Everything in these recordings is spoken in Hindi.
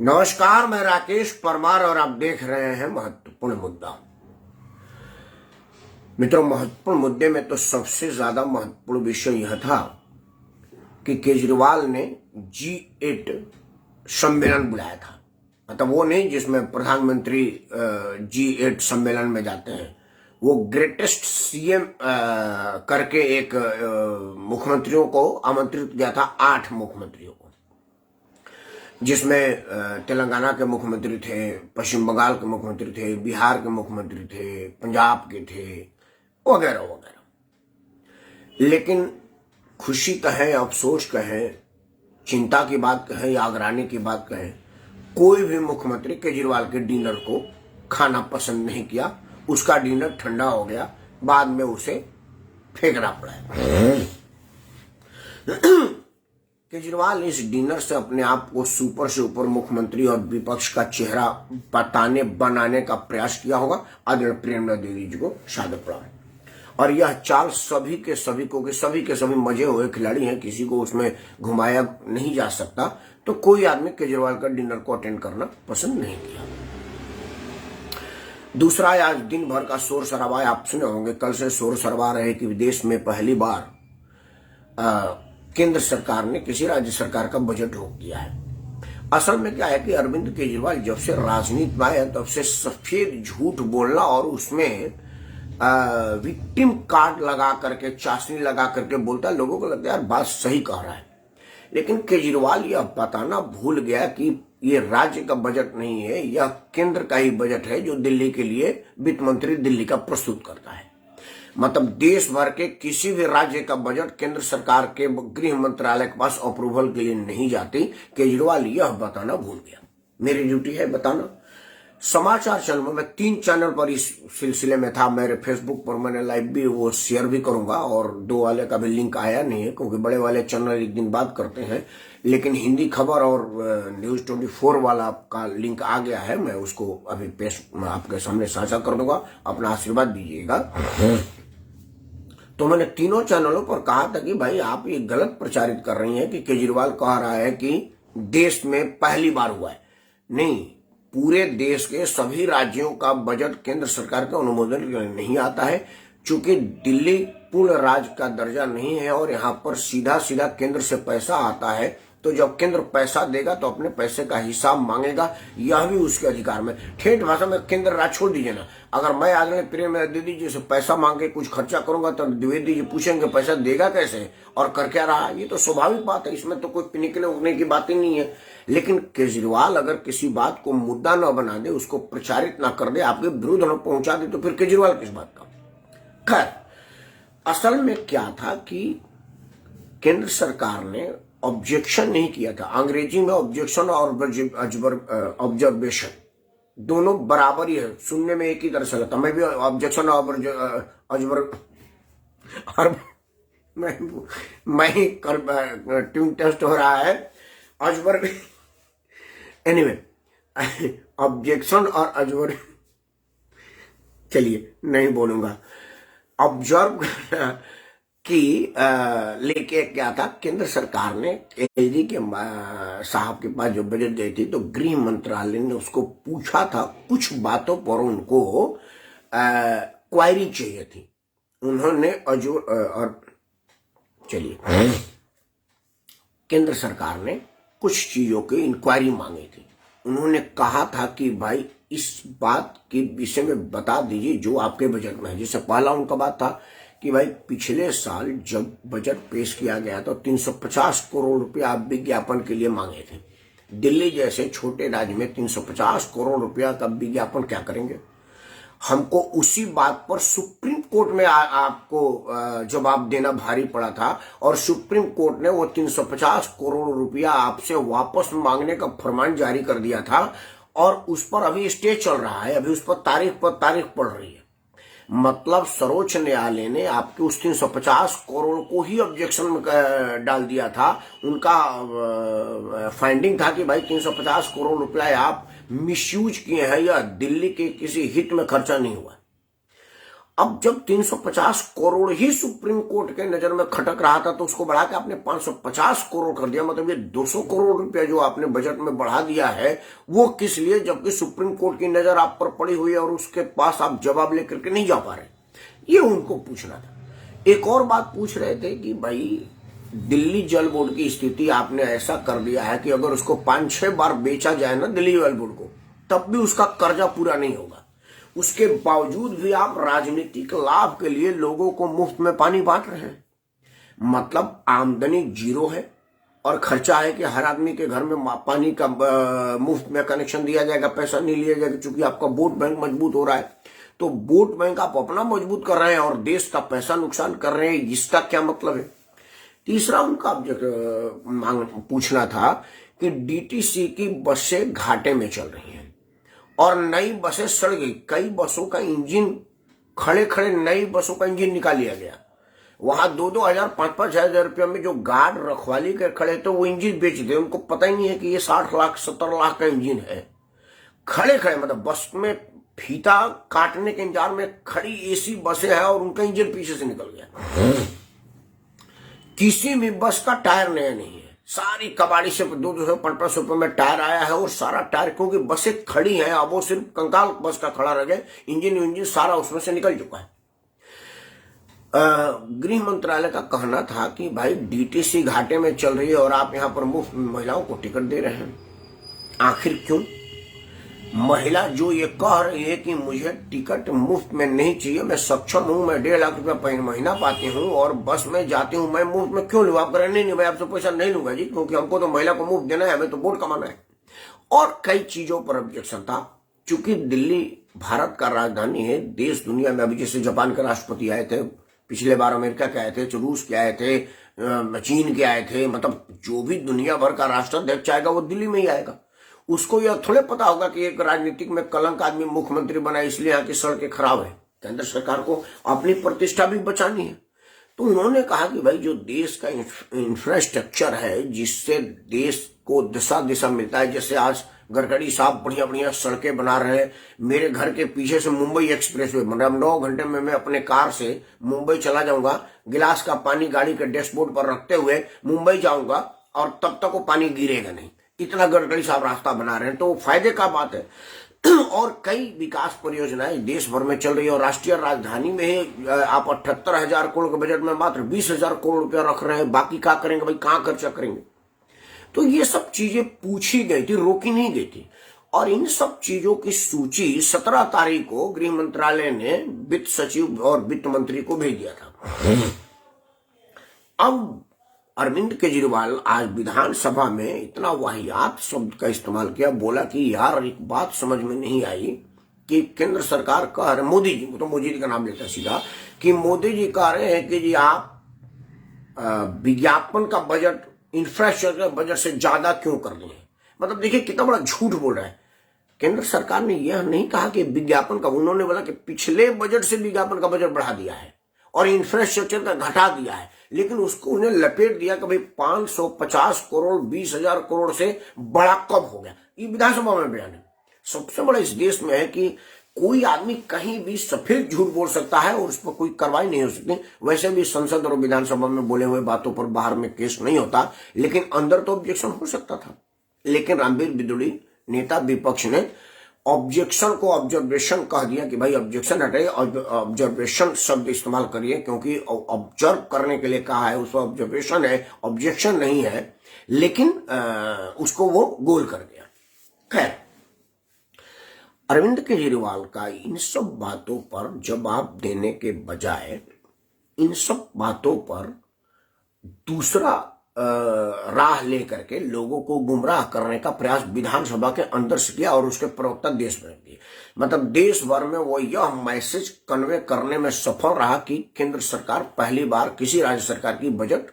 नमस्कार, मैं राकेश परमार और आप देख रहे हैं महत्वपूर्ण मुद्दा। मित्रों, महत्वपूर्ण मुद्दे में तो सबसे ज्यादा महत्वपूर्ण विषय यह था कि केजरीवाल ने G8 सम्मेलन बुलाया था। मतलब वो नहीं जिसमें प्रधानमंत्री G8 सम्मेलन में जाते हैं, वो ग्रेटेस्ट सीएम करके एक मुख्यमंत्रियों को आमंत्रित किया था, 8 मुख्यमंत्रियों को, जिसमें तेलंगाना के मुख्यमंत्री थे, पश्चिम बंगाल के मुख्यमंत्री थे, बिहार के मुख्यमंत्री थे, पंजाब के थे, वगैरह वगैरह। लेकिन खुशी कहें, अफसोस कहें, चिंता की बात कहें या आगरानी की बात कहें, कोई भी मुख्यमंत्री केजरीवाल के डिनर को खाना पसंद नहीं किया। उसका डिनर ठंडा हो गया, बाद में उसे फेंकना पड़ा। केजरीवाल इस डिनर से अपने आप को सुपर से ऊपर मुख्यमंत्री और विपक्ष का चेहरा बनाने का प्रयास किया होगा। आदरणीय प्रेमनाथ देवी जी को सादर प्रणाम। और यह चाल सभी के सभी मजे हुए खिलाड़ी हैं, किसी को उसमें घुमाया नहीं जा सकता। तो कोई आदमी केजरीवाल का डिनर को अटेंड करना पसंद नहीं किया। दूसरा, आज दिन भर का शोर शराबा आप सुने होंगे। कल से शोर शराबा रहे कि विदेश में पहली बार केंद्र सरकार ने किसी राज्य सरकार का बजट रोक दिया है। असल में क्या है कि अरविंद केजरीवाल जब से राजनीति में आए तब से सफेद झूठ बोलना और उसमें विक्टिम कार्ड लगा करके, चाशनी लगा करके बोलता है। लोगों को लगता है यार बात सही कह रहा है। लेकिन केजरीवाल यह बताना भूल गया कि ये राज्य का बजट नहीं है, यह केंद्र का ही बजट है जो दिल्ली के लिए वित्त मंत्री दिल्ली का प्रस्तुत करता है। मतलब देश भर के किसी भी राज्य का बजट केंद्र सरकार के गृह मंत्रालय के पास अप्रूवल के लिए नहीं जाती। केजरीवाल यह बताना भूल गया। मेरी ड्यूटी है बताना। समाचार चैनल में, मैं 3 चैनल पर इस सिलसिले में था। मेरे फेसबुक पर मैंने लाइव भी वो शेयर भी करूंगा, और 2 वाले का भी लिंक आया नहीं है क्योंकि बड़े वाले चैनल एक दिन बाद करते हैं। लेकिन हिंदी खबर और न्यूज 24 वाला का लिंक आ गया है। मैं उसको अभी आपके सामने साझा कर दूंगा, अपना आशीर्वाद दीजिएगा। तो मैंने तीनों चैनलों पर कहा था कि भाई आप ये गलत प्रचारित कर रही हैं कि केजरीवाल कह रहा है कि देश में पहली बार हुआ है। नहीं, पूरे देश के सभी राज्यों का बजट केंद्र सरकार के अनुमोदन के लिए नहीं आता है। चूंकि दिल्ली पूर्ण राज्य का दर्जा नहीं है और यहाँ पर सीधा सीधा केंद्र से पैसा आता है, तो जब केंद्र पैसा देगा तो अपने पैसे का हिसाब मांगेगा। यह भी उसके अधिकार में। ठेठ भाषा में केंद्र राज छोड़ दीजिए ना। अगर मैं आगे प्रेम दीदी जी से पैसा मांग के कुछ खर्चा करूंगा तो द्विवेदी जी पूछेंगे पैसा देगा कैसे और कर क्या रहा। ये तो स्वाभाविक बात है, इसमें तो कोई निकले उगने की बात ही नहीं है। लेकिन केजरीवाल अगर किसी बात को मुद्दा न बना दे, उसको प्रचारित ना कर दे, आपके विरुद्ध न पहुंचा दे, तो फिर केजरीवाल किस बात का। खैर, असल में क्या था कि केंद्र सरकार ने ऑब्जेक्शन नहीं किया था। अंग्रेजी में ऑब्जेक्शन और ऑब्जर्वेशन दोनों बराबर ही है, सुनने में एक ही तरह से लगता। मैं भी ऑब्जेक्शन और मैं ट्यून टेस्ट हो रहा है अजबर। एनीवे, ऑब्जेक्शन और अजबर, चलिए नहीं बोलूंगा। ऑब्जर्व कि लेके क्या था, केंद्र सरकार ने एलजी के साहब के पास जो बजट गई थी तो गृह मंत्रालय ने उसको पूछा था, कुछ बातों पर उनको क्वायरी चाहिए थी। उन्होंने और चलिए, केंद्र सरकार ने कुछ चीजों की इंक्वायरी मांगी थी। उन्होंने कहा था कि भाई इस बात के विषय में बता दीजिए जो आपके बजट में है। जैसे पहला उनका बात था कि भाई पिछले साल जब बजट पेश किया गया तो 350 करोड़ रुपया आप विज्ञापन के लिए मांगे थे। दिल्ली जैसे छोटे राज्य में 350 करोड़ रुपया का विज्ञापन क्या करेंगे। हमको उसी बात पर सुप्रीम कोर्ट में आपको जवाब देना भारी पड़ा था, और सुप्रीम कोर्ट ने वो 350 करोड़ रुपया आपसे वापस मांगने का फरमान जारी कर दिया था, और उस पर अभी स्टे चल रहा है। अभी उस पर तारीख पड़ रही है। मतलब सर्वोच्च न्यायालय ने आपके उस 350 करोड़ को ही ऑब्जेक्शन में डाल दिया था। उनका फाइंडिंग था कि भाई 350 करोड़ रुपया आप मिसयूज किए हैं या दिल्ली के किसी हित में खर्चा नहीं हुआ। अब जब 350 करोड़ ही सुप्रीम कोर्ट के नजर में खटक रहा था तो उसको बढ़ा के आपने 550 करोड़ कर दिया। मतलब ये 200 करोड़ रुपया जो आपने बजट में बढ़ा दिया है वो किस लिए, जबकि सुप्रीम कोर्ट की नजर आप पर पड़ी हुई है और उसके पास आप जवाब लेकर के नहीं जा पा रहे। ये उनको पूछना था। एक और बात पूछ रहे थे कि भाई दिल्ली जल बोर्ड की स्थिति आपने ऐसा कर दिया है कि अगर उसको 5-6 बार बेचा जाए ना दिल्ली जल बोर्ड को, तब भी उसका कर्जा पूरा नहीं होगा। उसके बावजूद भी आप राजनीतिक लाभ के लिए लोगों को मुफ्त में पानी बांट रहे हैं। मतलब आमदनी जीरो है और खर्चा है कि हर आदमी के घर में पानी का मुफ्त में कनेक्शन दिया जाएगा, पैसा नहीं लिया जाएगा। क्योंकि आपका वोट बैंक मजबूत हो रहा है, तो वोट बैंक आप अपना मजबूत कर रहे हैं और देश का पैसा नुकसान कर रहे हैं। इसका क्या मतलब है? तीसरा उनका पूछना था कि डीटीसी की बसें घाटे में चल रही हैं और नई बसें सड़ गई। कई बसों का इंजन खड़े खड़े नई बसों का इंजन निकाल लिया गया। वहां 2-2 हजार 5-5 हजार रुपया में जो गार्ड रखवाली कर खड़े थे वो इंजन बेच दे। उनको पता ही नहीं है कि ये 60 लाख 70 लाख का इंजन है। खड़े खड़े मतलब बस में फीता काटने के इंतजार में खड़ी एसी बसें हैं और उनका इंजन पीछे से निकल गया। किसी भी बस का टायर नया नहीं है। सारी कबाड़ी से 200-500 रुपए में टायर आया है और सारा टायर, क्योंकि बसें खड़ी हैं, अब वो सिर्फ कंकाल बस का खड़ा रह गया, इंजन सारा उसमें से निकल चुका है। गृह मंत्रालय का कहना था कि भाई डीटीसी घाटे में चल रही है और आप यहां पर मुफ्त महिलाओं को टिकट दे रहे हैं। आखिर क्यों? महिला जो ये कह रही है कि मुझे टिकट मुफ्त में नहीं चाहिए, मैं सक्षम हूं, मैं 1.5 लाख रुपया महीना पाती हूं और बस में जाती हूं, मैं मुफ्त में क्यों लूं? आप कह रहे नहीं मैं आपसे पैसा नहीं लूंगा जी, क्योंकि हमको तो महिला को मुफ्त देना है, हमें तो वोट कमाना है। और कई चीजों पर ऑब्जेक्शन था। चूंकि दिल्ली भारत का राजधानी है, देश दुनिया में, अभी जैसे जापान के राष्ट्रपति आए थे, पिछले बार अमेरिका के आए थे, रूस के आए थे, चीन के आए थे, मतलब जो भी दुनिया भर का राष्ट्राध्यक्ष आएगा वो दिल्ली में ही आएगा। उसको यह थोड़े पता होगा कि एक राजनीतिक में कलंक आदमी मुख्यमंत्री बना इसलिए यहाँ की सड़कें खराब है। केंद्र सरकार को अपनी प्रतिष्ठा भी बचानी है। तो उन्होंने कहा कि भाई जो देश का इंफ्रास्ट्रक्चर है, जिससे देश को दिशा दिशा मिलता है, जैसे आज गडकरी साहब बढ़िया बढ़िया सड़कें बना रहे हैं। मेरे घर के पीछे से मुंबई एक्सप्रेस वे, मतलब 9 घंटे में मैं अपने कार से मुंबई चला जाऊंगा, गिलास का पानी गाड़ी के डैशबोर्ड पर रखते हुए मुंबई जाऊंगा और तब तक वो पानी गिरेगा नहीं। इतना गडकरी साहब रास्ता बना रहे हैं, तो फायदे का बात है। और कई विकास परियोजनाएं देश भर में चल रही है और राष्ट्रीय राजधानी में ही आप 78,000 करोड़ के बजट में मात्र 20,000 करोड़ रुपया रख रहे हैं। बाकी क्या करेंगे भाई, कहां खर्चा करेंगे? तो ये सब चीजें पूछी गई थी, रोकी नहीं गई थी। और इन सब चीजों की सूची 17 तारीख को गृह मंत्रालय ने वित्त सचिव और वित्त मंत्री को भेज दिया था। अब अरविंद केजरीवाल आज विधानसभा में इतना वाहियात शब्द का इस्तेमाल किया, बोला कि यार एक बात समझ में नहीं आई कि केंद्र सरकार कह रहे, मोदी जी, तो मोदी जी का नाम लेता सीधा, कि मोदी जी कह रहे हैं कि जी आप विज्ञापन का बजट इंफ्रास्ट्रक्चर बजट से ज्यादा क्यों कर रहे हैं। मतलब देखिए कितना बड़ा झूठ बोल रहा है। केंद्र सरकार ने यह नहीं कहा कि विज्ञापन का, उन्होंने बोला कि पिछले बजट से विज्ञापन का बजट बढ़ा दिया है और इंफ्रास्ट्रक्चर का घटा दिया है, लेकिन उसको उन्हें लपेट दिया कि भाई 550 करोड़ 20,000 करोड़ से बड़ा कब हो गया। ये विधानसभा में बयान है। सबसे बड़ा इस देश में है कि कोई आदमी कहीं भी सफेद झूठ बोल सकता है और उस पर कोई कार्रवाई नहीं हो सकती। वैसे भी संसद और विधानसभा में बोले हुए बातों पर बाहर में केस नहीं होता, लेकिन अंदर तो ऑब्जेक्शन हो सकता था। लेकिन रणबीर बिदुड़ी नेता विपक्ष ने ऑब्जेक्शन को ऑब्जर्वेशन कह दिया कि भाई ऑब्जेक्शन हटाइए, ऑब्जर्वेशन शब्द इस्तेमाल करिए, क्योंकि ऑब्जर्व करने के लिए कहा है, उसको ऑब्जर्वेशन है, ऑब्जेक्शन नहीं है। लेकिन उसको वो गोल कर दिया। खैर, अरविंद केजरीवाल का इन सब बातों पर जवाब देने के बजाय इन सब बातों पर दूसरा राह लेकर के लोगों को गुमराह करने का प्रयास विधानसभा के अंदर से किया और उसके प्रवक्ता देश भर की, मतलब देश भर में वो यह मैसेज कन्वे करने में सफल रहा कि केंद्र सरकार पहली बार किसी राज्य सरकार की बजट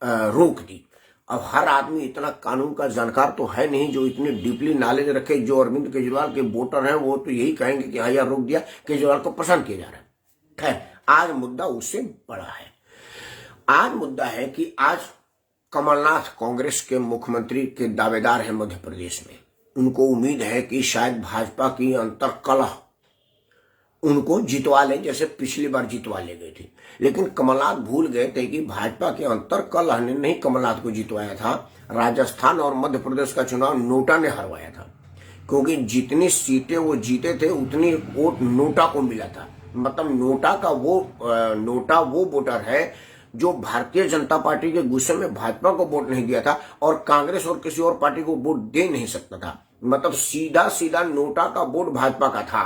रोक दी। अब हर आदमी इतना कानून का जानकार तो है नहीं जो इतनी डीपली नॉलेज रखे। जो अरविंद केजरीवाल के वोटर हैं वो तो यही कहेंगे कि हाँ यार रोक दिया, केजरीवाल को पसंद किया जा रहा है। खैर, आज मुद्दा उससे बड़ा है। आज मुद्दा है कि आज कमलनाथ कांग्रेस के मुख्यमंत्री के दावेदार हैं मध्य प्रदेश में। उनको उम्मीद है कि शायद भाजपा की अंतर्कलह उनको जितवा लें जैसे पिछली बार जितवा ले गए थे। लेकिन कमलनाथ भूल गए थे कि भाजपा के अंतर कलह ने नहीं कमलनाथ को जितवाया था, राजस्थान और मध्य प्रदेश का चुनाव नोटा ने हरवाया था। क्योंकि जितनी सीटें वो जीते थे उतनी वोट नोटा को मिला था। मतलब नोटा वो वोटर है जो भारतीय जनता पार्टी के गुस्से में भाजपा को वोट नहीं दिया था और कांग्रेस और किसी और पार्टी को वोट दे नहीं सकता था। मतलब सीधा सीधा नोटा का वोट भाजपा का था।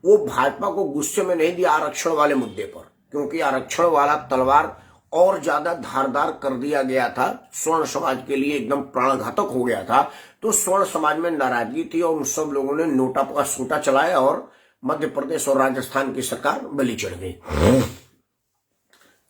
वो भाजपा को गुस्से में नहीं दिया आरक्षण वाले मुद्दे पर, क्योंकि आरक्षण वाला तलवार और ज्यादा धारदार कर दिया गया था, स्वर्ण समाज के लिए एकदम प्राणघातक हो गया था। तो स्वर्ण समाज में नाराजगी थी और उन सब लोगों ने नोटा का सूटा चलाया और मध्य प्रदेश और राजस्थान की सरकार बलि चढ़ गई।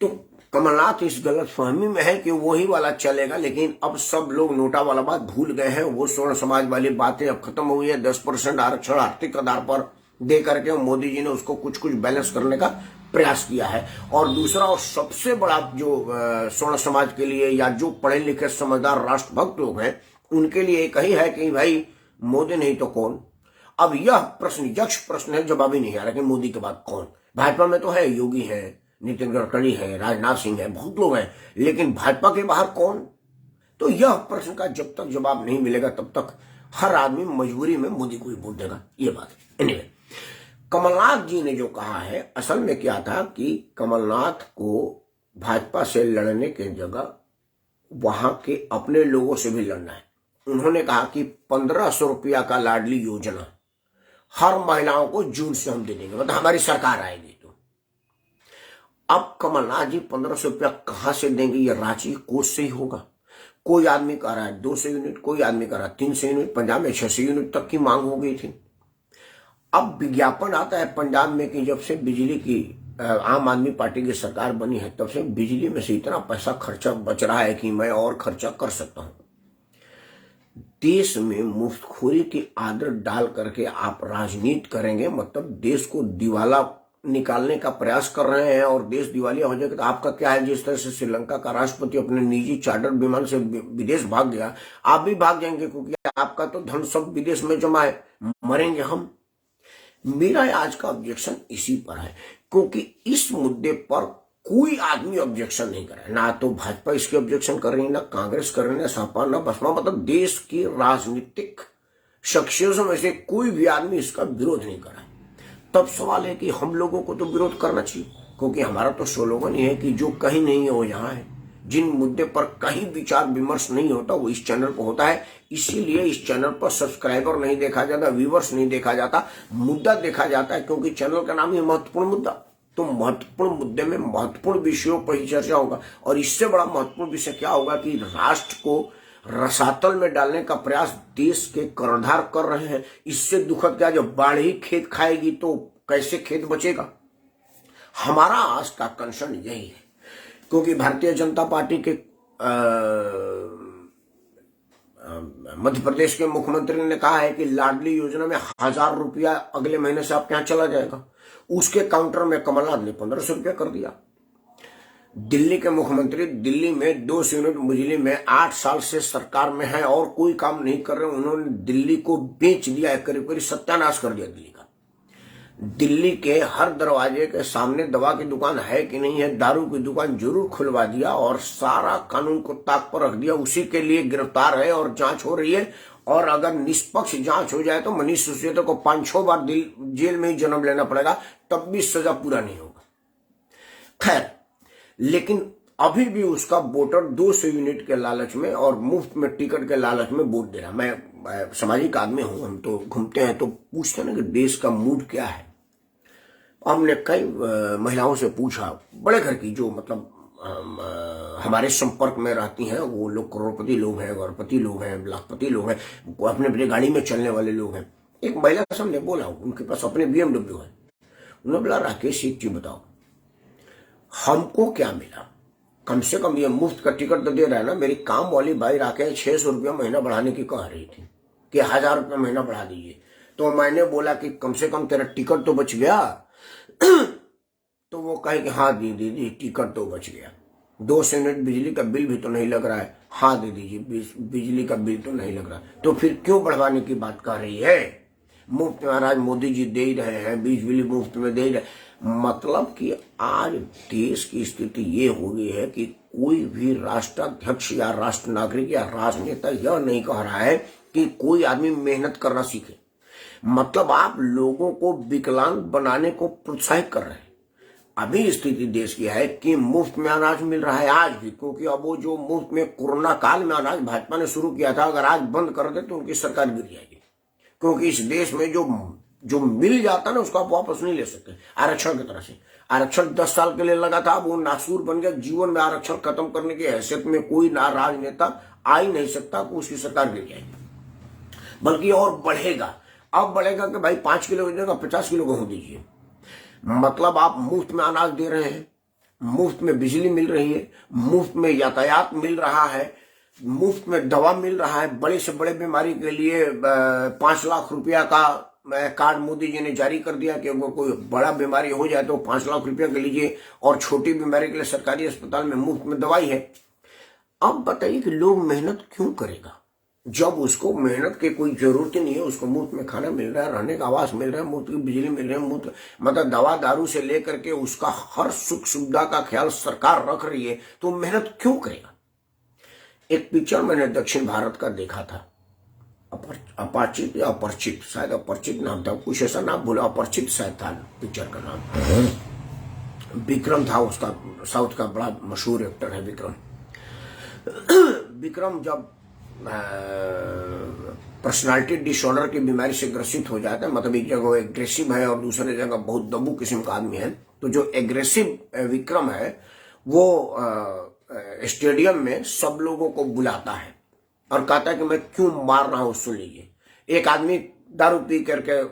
तो कमलनाथ इस गलत फहमी में है कि वही वाला चलेगा, लेकिन अब सब लोग नोटा वाला बात भूल गए हैं। वो स्वर्ण समाज वाली बातें अब खत्म हो गई है। 10% आरक्षण आर्थिक आधार पर दे करके मोदी जी ने उसको कुछ कुछ बैलेंस करने का प्रयास किया है। और दूसरा और सबसे बड़ा जो स्वर्ण समाज के लिए या जो पढ़े लिखे समझदार राष्ट्रभक्त लोग हैं उनके लिए एक ही है कि भाई मोदी नहीं तो कौन। अब यह प्रश्न यक्ष प्रश्न है, जवाब ही नहीं आ रहा कि मोदी के बाद कौन। भाजपा में तो है, योगी है, नितिन गडकरी है, राजनाथ सिंह है, बहुत लोग हैं, लेकिन भाजपा के बाहर कौन। तो यह प्रश्न का जब तक जवाब नहीं मिलेगा तब तक हर आदमी मजबूरी में मोदी को ही वोट देगा, ये बात है। एनीवे, कमलनाथ जी ने जो कहा है, असल में क्या था कि कमलनाथ को भाजपा से लड़ने के जगह वहां के अपने लोगों से भी लड़ना है। उन्होंने कहा कि 1500 रुपया का लाडली योजना हर महिलाओं को जून से हम दे देंगे, मतलब हमारी सरकार आएगी। तो अब कमलनाथ जी 1500 रुपया कहां से देंगे? ये रांची कोष से ही होगा। कोई आदमी कह रहा है 200 यूनिट, कोई आदमी कह रहा है 300 यूनिट, पंजाब में 600 यूनिट तक की मांग हो गई थी। अब विज्ञापन आता है पंजाब में कि जब से बिजली की आम आदमी पार्टी की सरकार बनी है तब से बिजली में से इतना पैसा खर्चा बच रहा है कि मैं और खर्चा कर सकता हूं। देश में मुफ्तखोरी की आदत डाल करके आप राजनीति करेंगे, मतलब देश को दिवाला निकालने का प्रयास कर रहे हैं और देश दिवालिया हो जाएगा। तो आपका क्या है? जिस तरह से श्रीलंका का राष्ट्रपति अपने निजी चार्टर विमान से विदेश भाग गया, आप भी भाग जाएंगे, क्योंकि आपका तो धन सब विदेश में जमा है। मरेंगे हम। मेरा आज का ऑब्जेक्शन इसी पर है, क्योंकि इस मुद्दे पर कोई आदमी ऑब्जेक्शन नहीं कर रहा है। ना तो भाजपा इसके ऑब्जेक्शन कर रही है, ना कांग्रेस कर रही है, ना सपा, ना बसपा। मतलब देश की राजनीतिक शख्सियतों में से कोई भी आदमी इसका विरोध नहीं कर रहा है। तब सवाल है कि हम लोगों को तो विरोध करना चाहिए, क्योंकि हमारा तो स्लोगन ही है कि जो कहीं नहीं है वो यहाँ है। जिन मुद्दे पर कहीं विचार विमर्श नहीं होता वो इस चैनल पर होता है। इसीलिए इस चैनल पर सब्सक्राइबर नहीं देखा जाता, व्यूवर्स नहीं देखा जाता, मुद्दा देखा जाता है, क्योंकि चैनल का नाम है महत्वपूर्ण मुद्दा। तो महत्वपूर्ण मुद्दे में महत्वपूर्ण विषयों पर ही चर्चा होगा। और इससे बड़ा महत्वपूर्ण विषय क्या होगा कि राष्ट्र को रसातल में डालने का प्रयास देश के कर्णधार कर रहे हैं। इससे दुखद क्या, जब बाढ़ ही खेत खाएगी तो कैसे खेत बचेगा? हमारा आज का कंसर्न यही है, क्योंकि भारतीय जनता पार्टी के मध्य प्रदेश के मुख्यमंत्री ने कहा है कि लाडली योजना में 1000 रुपया अगले महीने से आपके यहां चला जाएगा। उसके काउंटर में कमलनाथ ने 1500 रुपया कर दिया। दिल्ली के मुख्यमंत्री दिल्ली में 200 यूनिट बिजली में 8 साल से सरकार में है और कोई काम नहीं कर रहे। उन्होंने दिल्ली को बेच दिया है, करीब करीब सत्यानाश कर दिया दिल्ली का। दिल्ली के हर दरवाजे के सामने दवा की दुकान है कि नहीं है, दारू की दुकान जरूर खुलवा दिया और सारा कानून को ताक पर रख दिया। उसी के लिए गिरफ्तार है और जांच हो रही है। और अगर निष्पक्ष जांच हो जाए तो मनीष सिसोदिया को 5-6 बार जेल में ही जन्म लेना पड़ेगा, तब भी सजा पूरा नहीं होगा। खैर, लेकिन अभी भी उसका वोटर 200 यूनिट के लालच में और मुफ्त में टिकट के लालच में वोट दे रहा। मैं सामाजिक आदमी हूं, हम तो घूमते हैं तो पूछते हैं ना कि देश का मूड क्या है। हमने कई महिलाओं से पूछा, बड़े घर की जो मतलब हमारे संपर्क में रहती हैं, वो लोग करोड़पति लोग हैं, अरबपति लोग हैं, लाखपति लोग हैं, अपने अपने गाड़ी में चलने वाले लोग हैं। एक महिला से हमने बोला, उनके पास अपने BMW है। उन्होंने बोला, राकेश एक चीज बताओ, हमको क्या मिला? कम से कम ये मुफ्त का टिकट तो दे रहा है ना। मेरी काम वाली भाई राकेश 600 रुपया महीना बढ़ाने की कह रही थी कि 1000 रुपया महीना बढ़ा दीजिए। तो मैंने बोला कि कम से कम तेरा टिकट तो बच गया। तो वो कहे कि हाँ दीदी टिकट तो बच गया, 200 यूनिट बिजली का बिल भी तो नहीं लग रहा है। हाँ दे दीजिए, बिजली का बिल तो नहीं लग रहा, तो फिर क्यों बढ़वाने की बात कर रही है? मुफ्त में अनाज मोदी जी दे ही रहे हैं, बिजली मुफ्त में दे ही रहे। मतलब कि आज देश की स्थिति ये हो गई है कि कोई भी राष्ट्राध्यक्ष या राष्ट्र नागरिक या राजनेता यह नहीं कह रहा है कि कोई आदमी मेहनत करना सीखे। मतलब आप लोगों को विकलांग बनाने को प्रोत्साहित कर रहे हैं। अभी स्थिति देश की है कि मुफ्त में अनाज मिल रहा है आज भी, क्योंकि अब वो जो मुफ्त में कोरोना काल में अनाज भाजपा ने शुरू किया था, अगर आज बंद कर दे तो उनकी सरकार गिर जाएगी। क्योंकि इस देश में जो मिल जाता ना उसको आप वापस नहीं ले सकते। आरक्षण की तरह से आरक्षण 10 साल के लिए लगा था, अब वो नासूर बन गया। जीवन में आरक्षण खत्म करने की हैसियत में कोई ना राजनेता आ ही नहीं सकता, तो उसकी सरकार गिर जाएगी। बल्कि और बढ़ेगा। अब बढ़ेगा कि भाई 5 किलो की जगह 50 किलो गेहूं दीजिए। मतलब आप मुफ्त में अनाज दे रहे हैं, मुफ्त में बिजली मिल रही है, मुफ्त में यातायात मिल रहा है, मुफ्त में दवा मिल रहा है। बड़े से बड़े बीमारी के लिए 5 लाख रुपया का कार्ड मोदी जी ने जारी कर दिया कि अगर कोई बड़ा बीमारी हो जाए तो 5 लाख रुपया के लीजिए, और छोटी बीमारी के लिए सरकारी अस्पताल में मुफ्त में दवाई है। अब बताइए कि लोग मेहनत क्यों करेगा जब उसको मेहनत की कोई जरूरत ही नहीं है। उसको मुफ्त में खाना मिल रहा है, रहने का आवास मिल रहा है, मुफ्त की बिजली मिल रही है, मुफ्त मतलब दवा दारू से लेकर के उसका हर सुख सुविधा का ख्याल सरकार रख रही है, तो मेहनत क्यों करेगा। एक पिक्चर मैंने दक्षिण भारत का देखा था, अपरिचित या अपरिचित, शायद अपरिचित नाम था, कुछ ऐसा नाम बोला, अपरिचित शायद था पिक्चर का नाम। विक्रम था उसका, साउथ का बड़ा मशहूर एक्टर है विक्रम। विक्रम जब पर्सनालिटी डिसऑर्डर की बीमारी से ग्रसित हो जाता है, मतलब एक जगह एग्रेसिव है और दूसरे जगह बहुत दबू किस्म का आदमी है, तो जो एग्रेसिव विक्रम है वो स्टेडियम में सब लोगों को बुलाता है और कहता है कि मैं क्यों मार रहा हूं, सुन लीजिए। एक आदमी दारू पी करके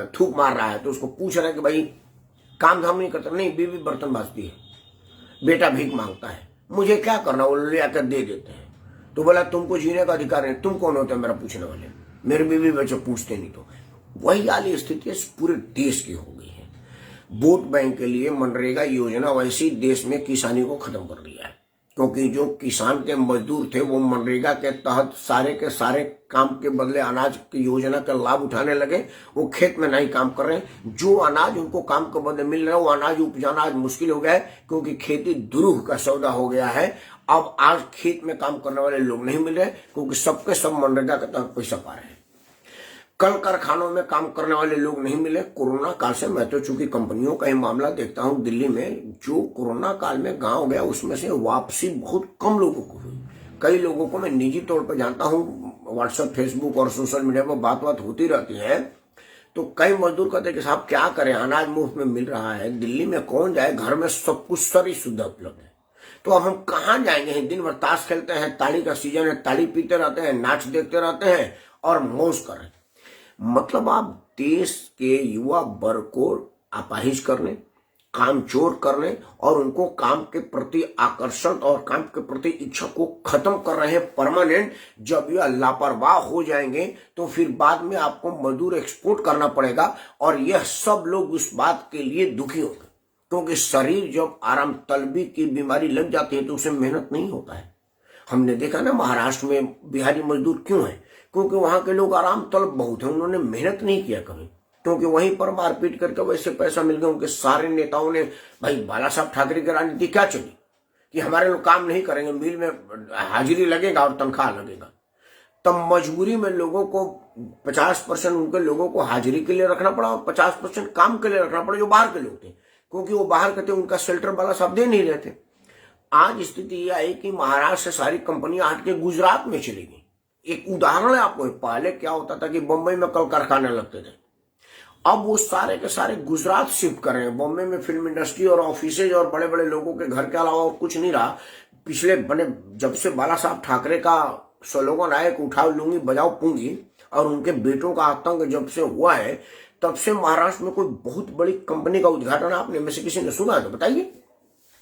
थूक मार रहा है, तो उसको पूछ रहा है कि भाई काम धाम नहीं करता, नहीं बीवी बर्तन बाजती है, बेटा भीख मांगता है, मुझे क्या करना, वो ले आकर दे देते हैं। तो बोला तुमको जीने का अधिकार नहीं, तुम कौन होते मेरा पूछने वाले, मेरे बीवी बच्चे पूछते नहीं। तो वही वाली स्थिति पूरे देश की हो गई है। वोट बैंक के लिए मनरेगा योजना वैसी देश में किसानी को खत्म कर दिया है, क्योंकि जो किसान के मजदूर थे वो मनरेगा के तहत सारे के सारे काम के बदले अनाज की योजना का लाभ उठाने लगे। वो खेत में नहीं काम कर रहे हैं, जो अनाज उनको काम के बदले मिल रहा है वो अनाज उपजाना आज मुश्किल हो गया है, क्योंकि खेती दुरूह का सौदा हो गया है। अब आज खेत में काम करने वाले लोग नहीं मिल रहे, क्योंकि सबके सब मनरेगा के तहत पैसा पा रहे हैं। कल कारखानों में काम करने वाले लोग नहीं मिले कोरोना काल से। मैं तो चूंकि कंपनियों का ही मामला देखता हूं, दिल्ली में जो कोरोना काल में गांव गया उसमें से वापसी बहुत कम लोगों को हुई। कई लोगों को मैं निजी तौर पर जानता हूं, व्हाट्सएप फेसबुक और सोशल मीडिया पर बात होती रहती है। तो कई मजदूर कहते हैं कि साहब क्या करें, अनाज मुफ्त में मिल रहा है, दिल्ली में कौन जाए, घर में सब कुछ सारी सुविधा उपलब्ध है, तो अब हम कहाँ जाएंगे। दिन भर ताश खेलते हैं, ताड़ी का सीजन है, ताड़ी पीते रहते हैं, नाच देखते रहते हैं और मौज कर रहे हैं। मतलब आप देश के युवा वर्ग को अपाहिज करने, कामचोर करने और उनको काम के प्रति आकर्षण और काम के प्रति इच्छा को खत्म कर रहे हैं परमानेंट। जब यह लापरवाह हो जाएंगे तो फिर बाद में आपको मजदूर एक्सपोर्ट करना पड़ेगा, और यह सब लोग उस बात के लिए दुखी होंगे, क्योंकि शरीर जब आराम तलबी की बीमारी लग जाती है तो उसे मेहनत नहीं होता है। हमने देखा ना महाराष्ट्र में बिहारी मजदूर क्यों है, क्योंकि वहां के लोग आराम तलब बहुत है, उन्होंने मेहनत नहीं किया कभी, क्योंकि वहीं पर मारपीट करके वैसे पैसा मिल गया। उनके सारे नेताओं ने, भाई बाला साहब ठाकरे की राजनीति क्या चली कि हमारे लोग काम नहीं करेंगे, मिल में हाजिरी लगेगा और तनख्वाह लगेगा। तब मजबूरी में लोगों को 50% उनके लोगों को हाजिरी के लिए रखना पड़ा और 50% काम के लिए रखना पड़ा, जो बाहर के लोग थे, क्योंकि वो बाहर के थे, उनका शेल्टर बाला साहब दे नहीं रहे थे। आज स्थिति यह आई कि महाराष्ट्र से सारी कंपनियां हट के गुजरात में चली गई। एक उदाहरण है आपको, पहले क्या होता था कि बंबई में कल कारखाने लगते थे, अब वो सारे के सारे गुजरात शिफ्ट कर रहे हैं। बॉम्बे में फिल्म इंडस्ट्री और ऑफिसेज और बड़े बड़े लोगों के घर के अलावा और कुछ नहीं रहा। पिछले बने जब से बाला साहब ठाकरे का स्लोगन आया कि उठाओ लूंगी बजाओ पूंगी, और उनके बेटों का आतंक जब से हुआ है, तब से महाराष्ट्र में कोई बहुत बड़ी कंपनी का उद्घाटन आपने में से किसी ने सुना है तो बताइए।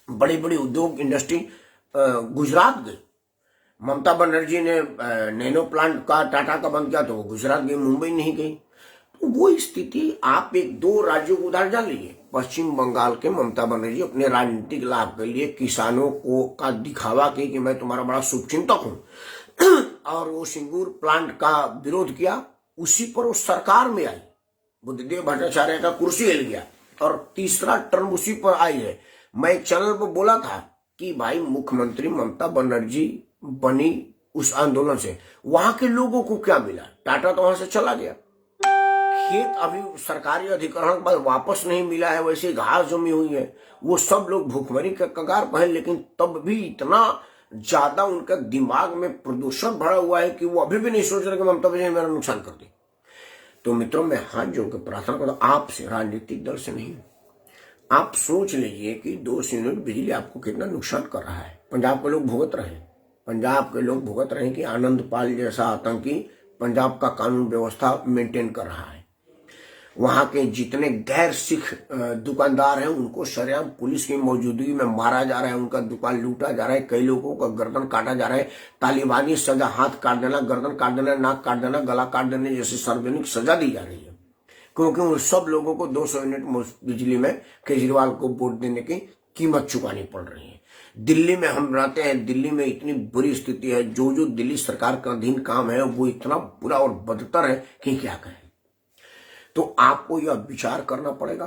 बड़ी बड़ी उद्योग इंडस्ट्री गुजरात गई। ममता बनर्जी ने नैनो प्लांट का टाटा का बंद किया तो वो गुजरात गई, मुंबई नहीं गई। तो वो स्थिति आप एक दो राज्यों को उदाहरण जान लीजिए। पश्चिम बंगाल के ममता बनर्जी अपने राजनीतिक लाभ के लिए किसानों को का दिखावा की कि मैं तुम्हारा बड़ा शुभचिंतक हूं और वो सिंगूर प्लांट का विरोध किया उसी पर वो सरकार में आई, बुद्धदेव भट्टाचार्य का कुर्सी हिल गया और तीसरा टर्म उसी पर आई है। मैं एक चैनल पर बोला था कि भाई मुख्यमंत्री ममता बनर्जी बनी उस आंदोलन से, वहां के लोगों को क्या मिला? टाटा तो वहां से चला गया, खेत अभी सरकारी अधिग्रहण के बाद वापस नहीं मिला है, वैसे घास जमी हुई है, वो सब लोग भूखमरी के कगार पर हैं। लेकिन तब भी इतना ज्यादा उनका दिमाग में प्रदूषण भरा हुआ है कि वो अभी भी नहीं सोच रहे कि ममता बनर्जी मेरा नुकसान कर दी। तो मित्रों, मैं हाथ जोड़ के प्रार्थना करता हूं आपसे, राजनीतिक दल से नहीं। आप सोच लीजिए कि 2 यूनिट बिजली आपको कितना नुकसान कर रहा है। पंजाब के लोग भुगत रहे हैं, पंजाब के लोग भुगत रहे हैं कि आनंद पाल जैसा आतंकी पंजाब का कानून व्यवस्था मेंटेन कर रहा है। वहां के जितने गैर सिख दुकानदार हैं उनको सरेआम पुलिस की मौजूदगी में मारा जा रहा है, उनका दुकान लूटा जा रहा है, कई लोगों का गर्दन काटा जा रहा है। तालिबानी सजा, हाथ काट देना, गर्दन काट देना, नाक काट देना, गला काट देने जैसी सार्वजनिक सजा दी जा रही है, क्योंकि उन सब लोगों को 200 यूनिट बिजली में केजरीवाल को वोट देने की कीमत चुकानी पड़ रही है। दिल्ली में हम रहते हैं, दिल्ली में इतनी बुरी स्थिति है, जो दिल्ली सरकार का अधीन काम है वो इतना बुरा और बदतर है कि क्या कहें। तो आपको यह विचार करना पड़ेगा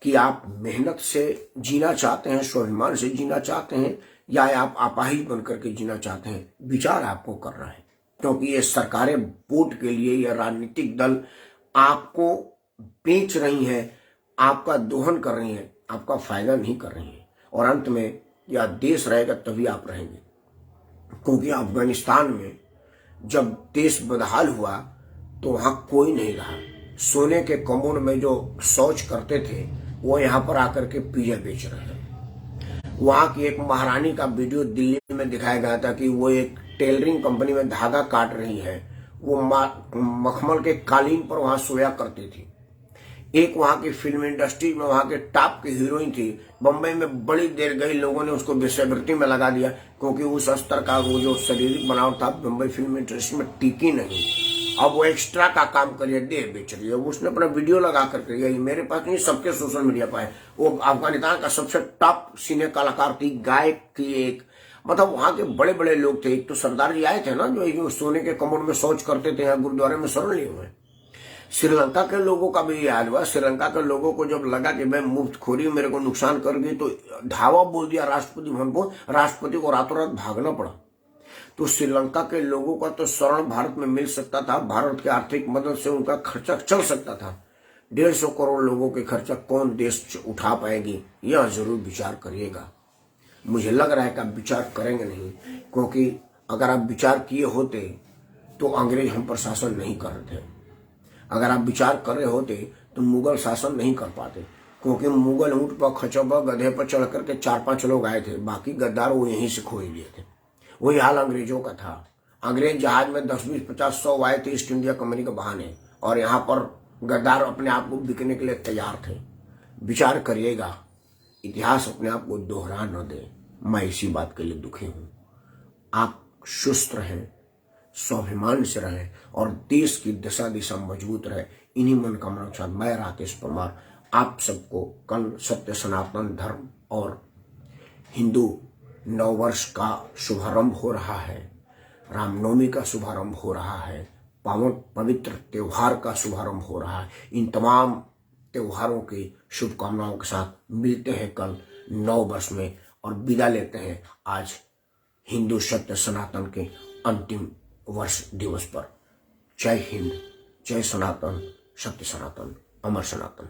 कि आप मेहनत से जीना चाहते हैं, स्वाभिमान से जीना चाहते हैं, या आप अपाहिज बनकर के जीना चाहते हैं। विचार आपको करना है, क्योंकि ये सरकारें वोट के लिए, यह राजनीतिक दल आपको बेच रही हैं, आपका दोहन कर रही हैं, आपका फायदा नहीं कर रही हैं। और अंत में यह देश रहेगा तभी आप रहेंगे, क्योंकि अफगानिस्तान में जब देश बदहाल हुआ तो वहां कोई नहीं रहा। सोने के कमोड में जो शौच करते थे वो यहाँ पर आकर के पिज्जा बेच रहे हैं। वहां की एक महारानी का वीडियो दिल्ली में दिखाया गया था कि वो एक टेलरिंग कंपनी में धागा काट रही है, वो मखमल के कालीन पर वहां सोया करती थी। एक वहां की फिल्म इंडस्ट्री में वहां के टॉप की हीरोइन थी, बम्बई में बड़ी देर गई, लोगों ने उसको वेश्यावृत्ति में लगा दिया, क्योंकि उस स्तर का वो जो शारीरिक बनावट था बम्बई फिल्म इंडस्ट्री में टिकी नहीं। अब वो एक्स्ट्रा का काम करिए, देह बेच रही है। उसने अपना वीडियो लगा करके, यही मेरे पास नहीं, सबके सोशल मीडिया पर है। वो अफगानिस्तान का सबसे टॉप सिने कलाकार थी, गायक थी एक, मतलब वहां के बड़े बड़े लोग थे। एक तो सरदार जी आए थे ना, जो सोने के कमोड में शौच करते थे, यहाँ गुरुद्वारे में शरण लिए हुए। श्रीलंका के लोगों का भी याद हुआ। श्रीलंका के लोगों को जब लगा कि मैं मुफ्तखोरी मेरे को नुकसान कर गई, तो धावा बोल दिया राष्ट्रपति भवन को, राष्ट्रपति को रातों रात भागना पड़ा। तो श्रीलंका के लोगों का तो शरण भारत में मिल सकता था, भारत की आर्थिक मदद से उनका खर्चा चल सकता था। 150 करोड़ लोगों के खर्चा कौन देश उठा पाएगी, यह जरूर विचार करिएगा। मुझे लग रहा है कि आप विचार करेंगे नहीं, क्योंकि अगर आप विचार किए होते तो अंग्रेज हम पर शासन नहीं कर रहे थे। अगर आप विचार कर रहे होते तो मुगल शासन नहीं कर पाते, क्योंकि मुगल ऊंट पर, खचर गधे पर चढ़ करके 4-5 लोग आए थे, बाकी गद्दार वो यहीं से खो ही लिए थे। वही हाल अंग्रेजों का था। अंग्रेज जहाज में 10, 20, 50, 100 आए थे ईस्ट इंडिया कंपनी के बहाने, और यहाँ पर गद्दार अपने आप को बिकने के लिए तैयार थे। विचार करिएगा, इतिहास अपने आप को दोहरा न दे। मैं इसी बात के लिए दुखी हूं। आप सुस्त रहें, स्वाभिमान से रहें, और देश की दिशा मजबूत रहे। इन्हीं मनोकामना के साथ मैं राकेश परमार आप सबको कल सत्य सनातन धर्म और हिंदू नववर्ष का शुभारंभ हो रहा है, रामनवमी का शुभारंभ हो रहा है, पावन पवित्र त्योहार का शुभारंभ हो रहा है। इन तमाम त्योहारों की शुभकामनाओं के साथ मिलते हैं कल नववर्ष में, और विदा लेते हैं आज हिंदू सत्य सनातन के अंतिम वर्ष दिवस पर। जय हिंद, जय सनातन, सत्य सनातन, अमर सनातन।